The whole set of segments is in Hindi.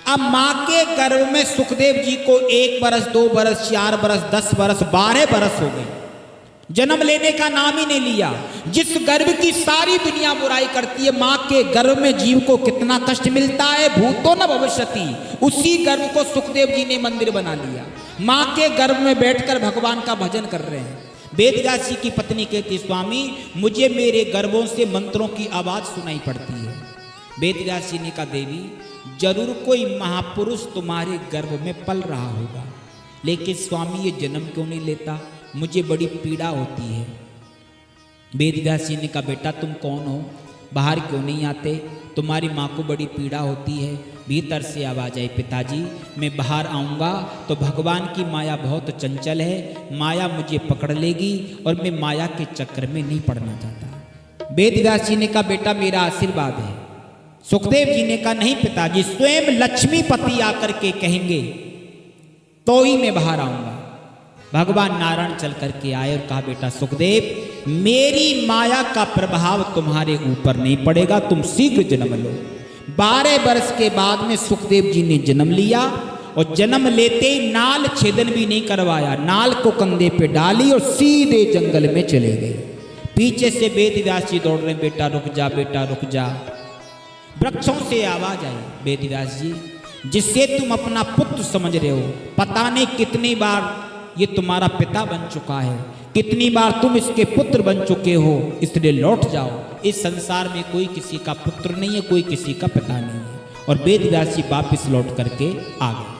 अब माँ के गर्भ में सुखदेव जी को 1 बरस, 2 बरस, 4 बरस, 10 बरस, 12 बरस हो गए, जन्म लेने का नाम ही नहीं लिया। जिस गर्भ की सारी दुनिया बुराई करती है, माँ के गर्भ में जीव को कितना कष्ट मिलता है, भूतो न भविष्यति, उसी गर्भ को सुखदेव जी ने मंदिर बना लिया। माँ के गर्भ में बैठकर भगवान का भजन कर रहे हैं। वेदव्यास जी की पत्नी कहती, स्वामी मुझे मेरे गर्भों से मंत्रों की आवाज सुनाई पड़ती है। वेदव्यास जी ने कहा, देवी जरूर कोई महापुरुष तुम्हारे गर्भ में पल रहा होगा, लेकिन स्वामी ये जन्म क्यों नहीं लेता, मुझे बड़ी पीड़ा होती है। वेदव्यास जी ने कहा, बेटा तुम कौन हो, बाहर क्यों नहीं आते, तुम्हारी माँ को बड़ी पीड़ा होती है। भीतर से आवाज आई, पिताजी मैं बाहर आऊँगा तो भगवान की माया बहुत चंचल है, माया मुझे पकड़ लेगी और मैं माया के चक्कर में नहीं पड़ना चाहता। वेदव्यास जी ने कहा, बेटा मेरा आशीर्वाद है। सुखदेव जी ने कहा, नहीं पिताजी, स्वयं लक्ष्मीपति आकर के कहेंगे तो ही मैं बाहर आऊँगा। भगवान नारायण चल करके आए और कहा, बेटा सुखदेव मेरी माया का प्रभाव तुम्हारे ऊपर नहीं पड़ेगा, तुम शीघ्र जन्म लो। 12 वर्ष के बाद में सुखदेव जी ने जन्म लिया और जन्म लेते ही नाल छेदन भी नहीं करवाया, नाल को कंधे पे डाली और सीधे जंगल में चले गए। पीछे से वेदव्यास जी दौड़ रहे, बेटा रुक जा, बेटा रुक जा। वृक्षों से आवाज आई, वेदव्यास जी जिससे तुम अपना पुत्र समझ रहे हो, पता नहीं कितनी बार ये तुम्हारा पिता बन चुका है, कितनी बार तुम इसके पुत्र बन चुके हो, इसलिए लौट जाओ। इस संसार में कोई किसी का पुत्र नहीं है, कोई किसी का पिता नहीं है। और वेदव्यास जी वापिस लौट करके आ गए।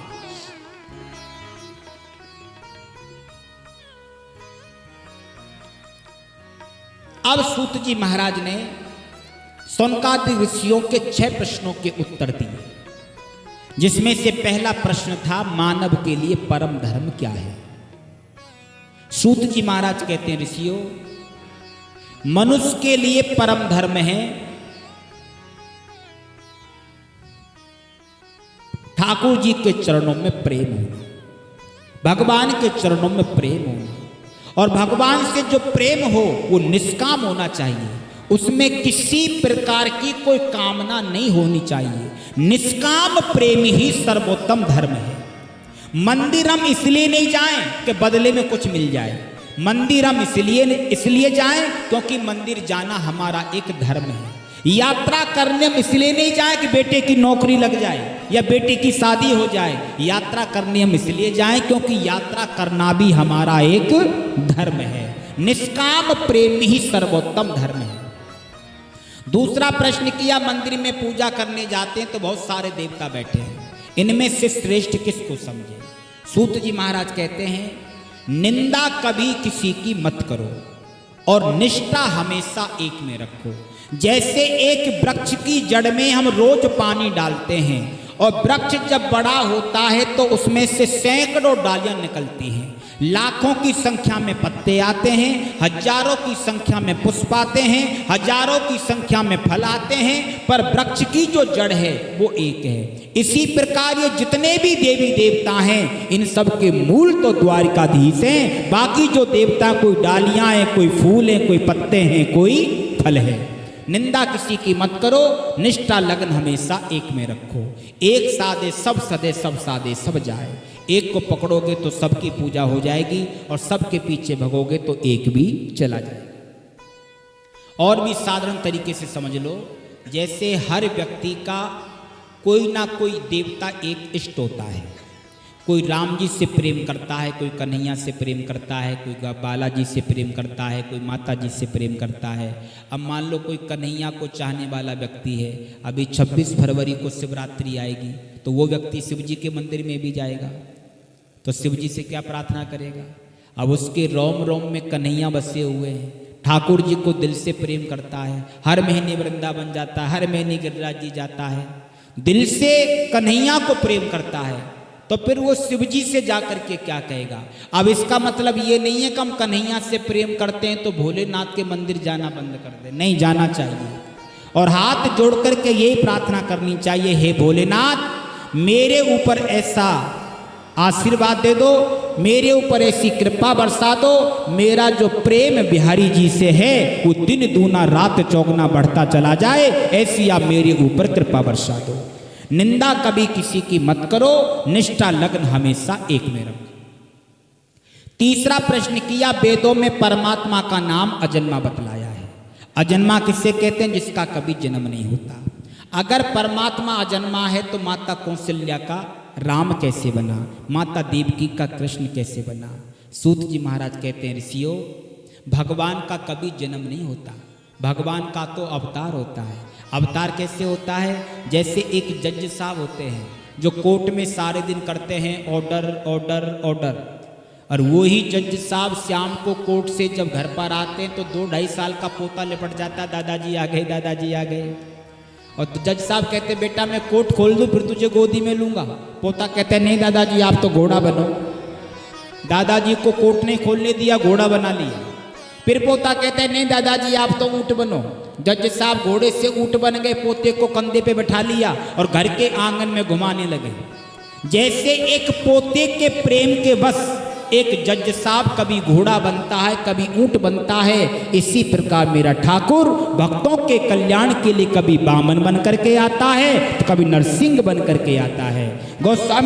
अब सूत जी महाराज ने सौनकादि ऋषियों के 6 प्रश्नों के उत्तर दिए, जिसमें से पहला प्रश्न था, मानव के लिए परम धर्म क्या है। सूत जी महाराज कहते हैं, ऋषियों मनुष्य के लिए परम धर्म है ठाकुर जी के चरणों में प्रेम होना, भगवान के चरणों में प्रेम होना, और भगवान से जो प्रेम हो वो निष्काम होना चाहिए, उसमें किसी प्रकार की कोई कामना नहीं होनी चाहिए। निष्काम प्रेम ही सर्वोत्तम धर्म है। मंदिर हम इसलिए नहीं जाएं कि बदले में कुछ मिल जाए, मंदिर हम इसलिए जाएं क्योंकि मंदिर जाना हमारा एक धर्म है। यात्रा करने हम इसलिए नहीं जाएं कि बेटे की नौकरी लग जाए या बेटे की शादी हो जाए, यात्रा करने हम इसलिए जाएं क्योंकि यात्रा करना भी हमारा एक धर्म है। निष्काम प्रेम ही सर्वोत्तम धर्म है। दूसरा प्रश्न किया, मंदिर में पूजा करने जाते हैं तो बहुत सारे देवता बैठे हैं, इनमें से श्रेष्ठ किसको समझे। सूत जी महाराज कहते हैं, निंदा कभी किसी की मत करो और निष्ठा हमेशा एक में रखो। जैसे एक वृक्ष की जड़ में हम रोज पानी डालते हैं और वृक्ष जब बड़ा होता है तो उसमें से सैकड़ों डालियां निकलती हैं, लाखों की संख्या में पत्ते आते हैं, हजारों की संख्या में पुष्प आते हैं, हजारों की संख्या में फल आते हैं, पर वृक्ष की जो जड़ है वो एक है। इसी प्रकार ये जितने भी देवी देवता हैं, इन सब के मूल तो द्वारिकाधीश हैं। बाकी जो देवता कोई डालियां हैं, कोई फूल हैं, कोई पत्ते हैं, कोई फल है। निंदा किसी की मत करो, निष्ठा लगन हमेशा एक में रखो। एक साधे सब सदे, सब साधे सब जाए। एक को पकड़ोगे तो सबकी पूजा हो जाएगी और सबके पीछे भगोगे तो एक भी चला जाएगा। और भी साधारण तरीके से समझ लो, जैसे हर व्यक्ति का कोई ना कोई देवता एक इष्ट होता है। कोई राम जी से प्रेम करता है, कोई कन्हैया से प्रेम करता है, कोई बालाजी से प्रेम करता है, कोई माता जी से प्रेम करता है। अब मान लो कोई कन्हैया को चाहने वाला व्यक्ति है, अभी 26 फरवरी को शिवरात्रि आएगी तो वो व्यक्ति शिव जी के मंदिर में भी जाएगा, तो शिव जी से क्या प्रार्थना करेगा। अब उसके रोम रोम में कन्हैया बसे हुए हैं, ठाकुर जी को दिल से प्रेम करता है, हर महीने वृंदावन जाता है, हर महीने गिरिराज जी जाता है, दिल से कन्हैया को प्रेम करता है, तो फिर वो शिव जी से जाकर के क्या कहेगा। अब इसका मतलब ये नहीं है कि हम कन्हैया से प्रेम करते हैं तो भोलेनाथ के मंदिर जाना बंद कर दें, नहीं, जाना चाहिए और हाथ जोड़ करके यही प्रार्थना करनी चाहिए, हे भोलेनाथ मेरे ऊपर ऐसा आशीर्वाद दे दो, मेरे ऊपर ऐसी कृपा बरसा दो, मेरा जो प्रेम बिहारी जी से है वो दिन दूना रात चौगुना बढ़ता चला जाए, ऐसी आप मेरे ऊपर कृपा बरसा दो। निंदा कभी किसी की मत करो, निष्ठा लगन हमेशा एक में रखो। तीसरा प्रश्न किया, वेदों में परमात्मा का नाम अजन्मा बतलाया है। अजन्मा किससे कहते हैं? जिसका कभी जन्म नहीं होता। अगर परमात्मा अजन्मा है तो माता कौशल्या का राम कैसे बना, माता देवकी का कृष्ण कैसे बना? सूत जी महाराज कहते हैं, ऋषियों, भगवान का कभी जन्म नहीं होता, भगवान का तो अवतार होता है। अवतार कैसे होता है? जैसे एक जज साहब होते हैं जो कोर्ट में सारे दिन करते हैं ऑर्डर ऑर्डर ऑर्डर, और वही जज साहब शाम को कोर्ट से जब घर पर आते हैं तो 2-2.5 साल का पोता लिपट जाता है, दादाजी आ गए, दादाजी आ गए। और तो जज साहब कहते, बेटा मैं कोर्ट खोल दूं फिर तुझे गोदी में लूंगा। पोता कहते, नहीं दादाजी आप तो घोड़ा बनो। दादाजी को कोर्ट ने खोलने दिया, घोड़ा बना लिया। फिर पोता कहते हैं, नहीं दादाजी आप तो ऊंट बनो। जज साहब घोड़े से ऊंट बन गए, पोते को कंधे पे बैठा लिया और घर के आंगन में घुमाने लगे। जैसे एक पोते के प्रेम के बस एक जज साहब कभी घोड़ा बनता है, कभी ऊंट बनता है, इसी प्रकार मेरा ठाकुर भक्तों के कल्याण के लिए कभी बामन बन करके आता है तो कभी नरसिंह बन करके आता है। गोस्वामी